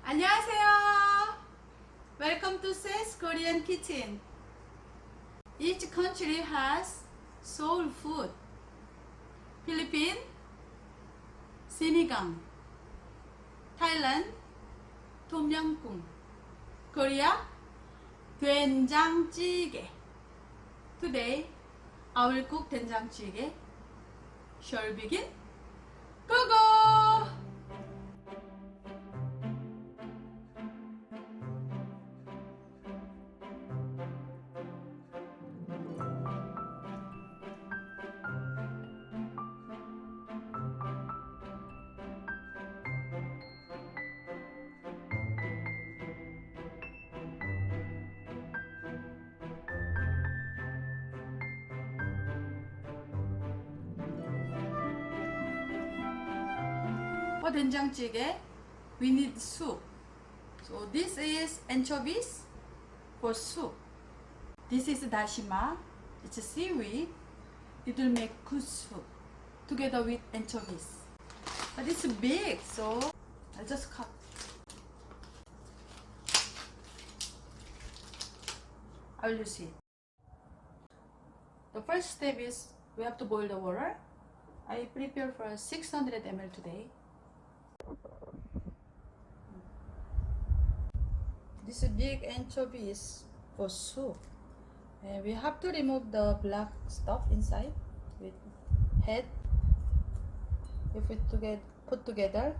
안녕하세요. Welcome to Seth's Korean Kitchen. Each country has soul food. Philippines, sinigang. Thailand, tom yum goong. Korea, 된장찌개. Today, I will cook 된장찌개. Shall we begin? Go go! For 된장찌개, we need soup. So this is anchovies for soup. This is dasima. It's a seaweed. It will make good soup together with anchovies. But it's big, so I'll just cut. I will use it. The first step is we have to boil the water. I prepare for 600 ml today. This big anchovies for soup. And we have to remove the black stuff inside with head. If we put together,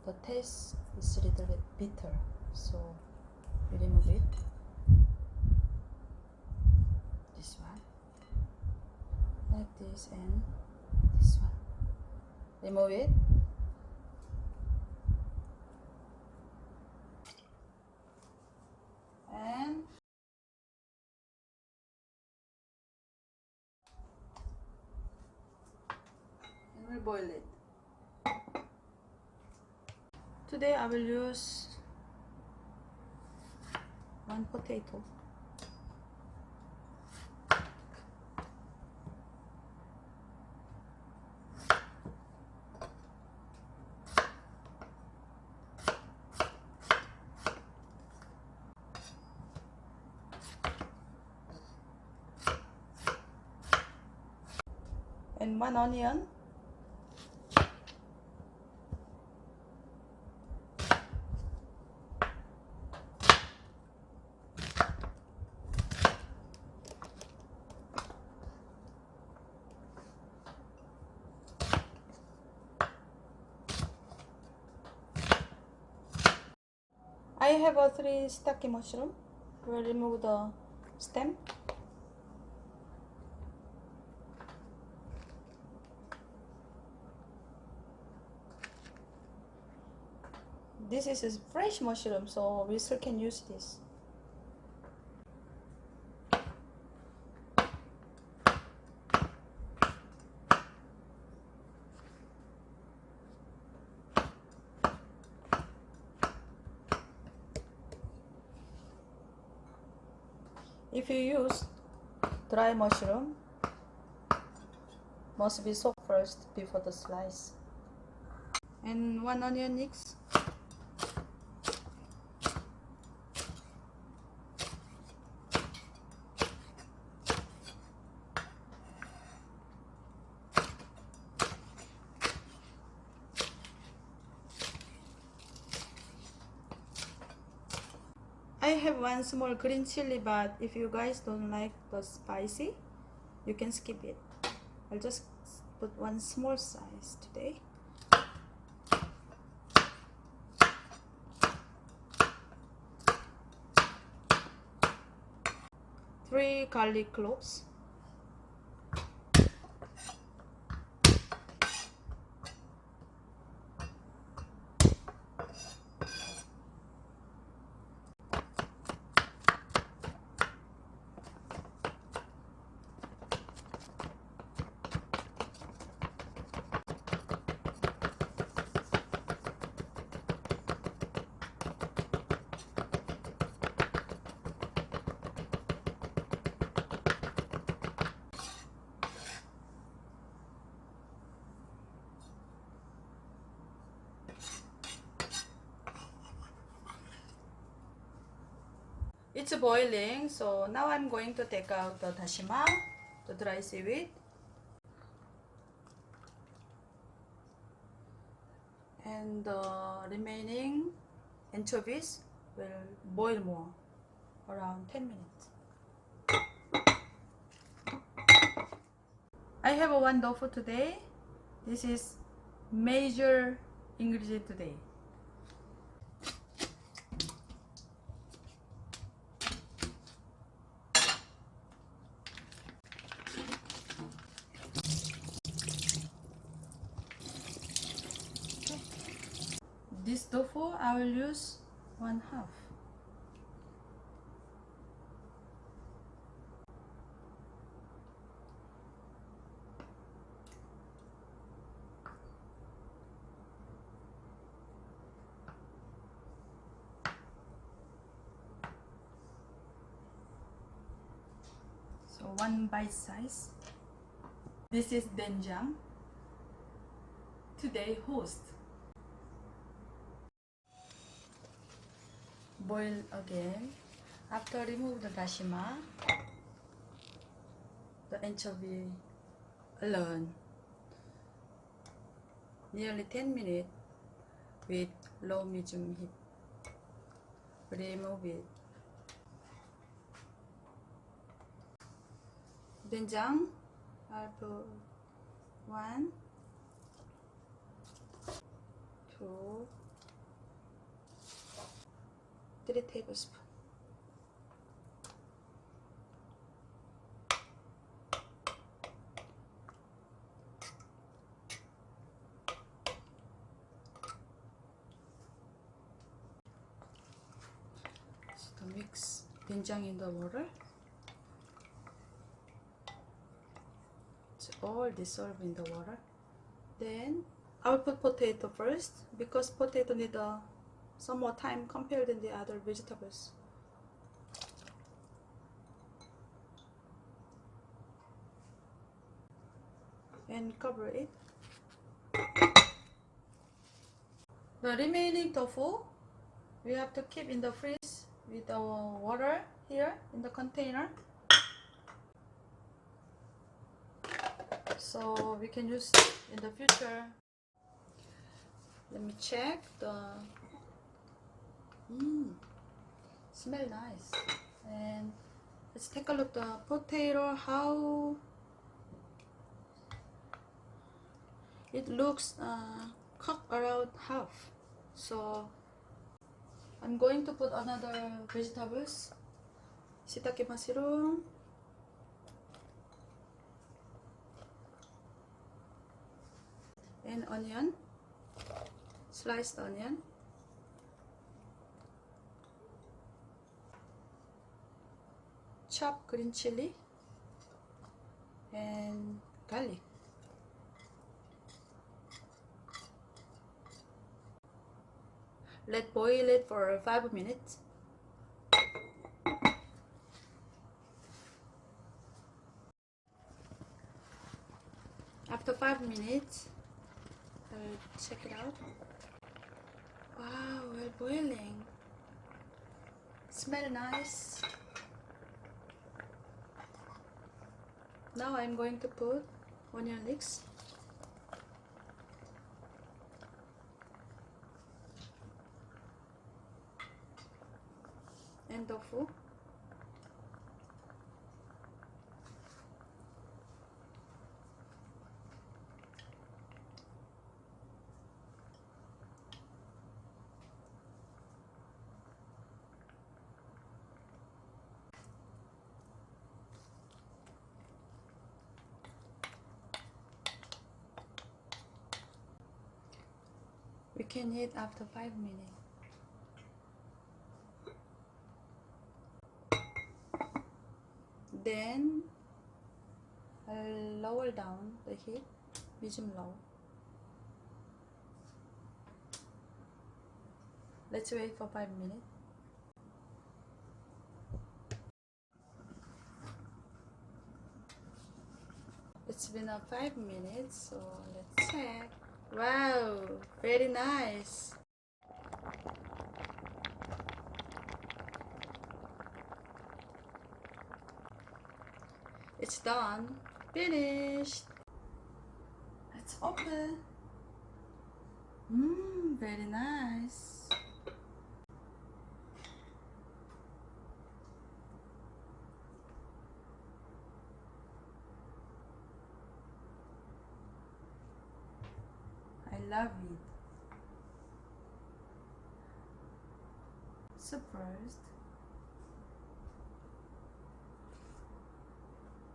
the taste is a little bit bitter. So we remove it. This one, like this, and this one. Remove it. And we'll boil it. Today I will use 1 potato. And 1 onion. I have a 3 shiitake mushroom. We'll remove the stem. This is a fresh mushroom, so we still can use this. If you use dry mushroom, must be soaked first before the slice. And 1 onion mix. I have 1 small green chili, but if you guys don't like the spicy, you can skip it. I'll just put 1 small size today. 3 garlic cloves. It's boiling, so now I'm going to take out the dasima, the dry seaweed, and the remaining anchovies will boil more, around 10 minutes. I have a one tofu today. This is major ingredient today. This tofu I will use 1/2. So 1 bite size. This is Doenjang, today host. Boil again. After remove the dasima, the anchovy alone. Nearly 10 minutes with low medium heat. Remove it. Doenjang, I'll put 1, 2, 3 tablespoons. So to mix doenjang in the water. It's all dissolved in the water. Then I will put potato first because potato need some more time compared than the other vegetables. And cover it. The remaining tofu we have to keep in the fridge with our water here in the container, so we can use in the future. Let me check the smell nice. And let's take a look the potato, how it looks cooked around half. So I'm going to put another vegetables, shiitake mushroom, and onion, sliced onion, chopped green chili, and garlic. Let boil it for 5 minutes. After 5 minutes, I'll check it out. Wow, well boiling. Smell nice. Now I'm going to put onion leeks. And tofu. We can eat after 5 minutes. Then I'll lower down the heat, medium low. Let's wait for 5 minutes. It's been 5 minutes, so let's check. Wow, very nice. It's done. Finished. Let's open. Very nice. I love it. So first,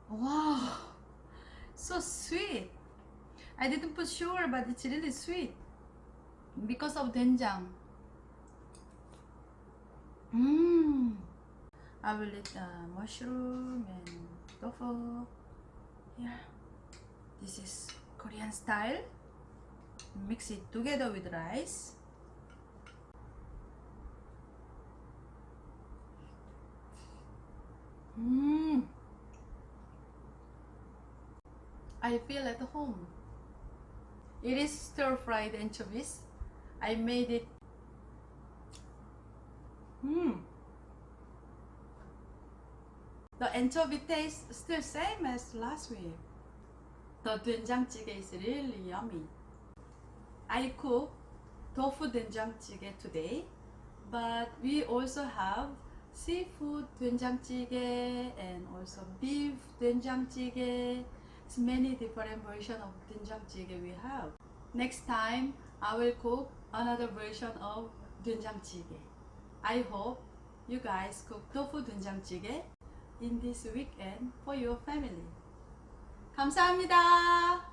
wow, so sweet. I didn't put sugar, but it's really sweet because of 된장. I will eat mushroom and tofu. Yeah, this is Korean style. Mix it together with rice. I feel at home. It is stir-fried anchovies. I made it. The anchovy tastes still same as last week. The 된장찌개 is really yummy. I cook tofu 된장찌개 today, but we also have seafood 된장찌개 and also beef 된장찌개. It's many different versions of 된장찌개 we have. Next time I will cook another version of 된장찌개. I hope you guys cook tofu 된장찌개 in this weekend for your family. 감사합니다.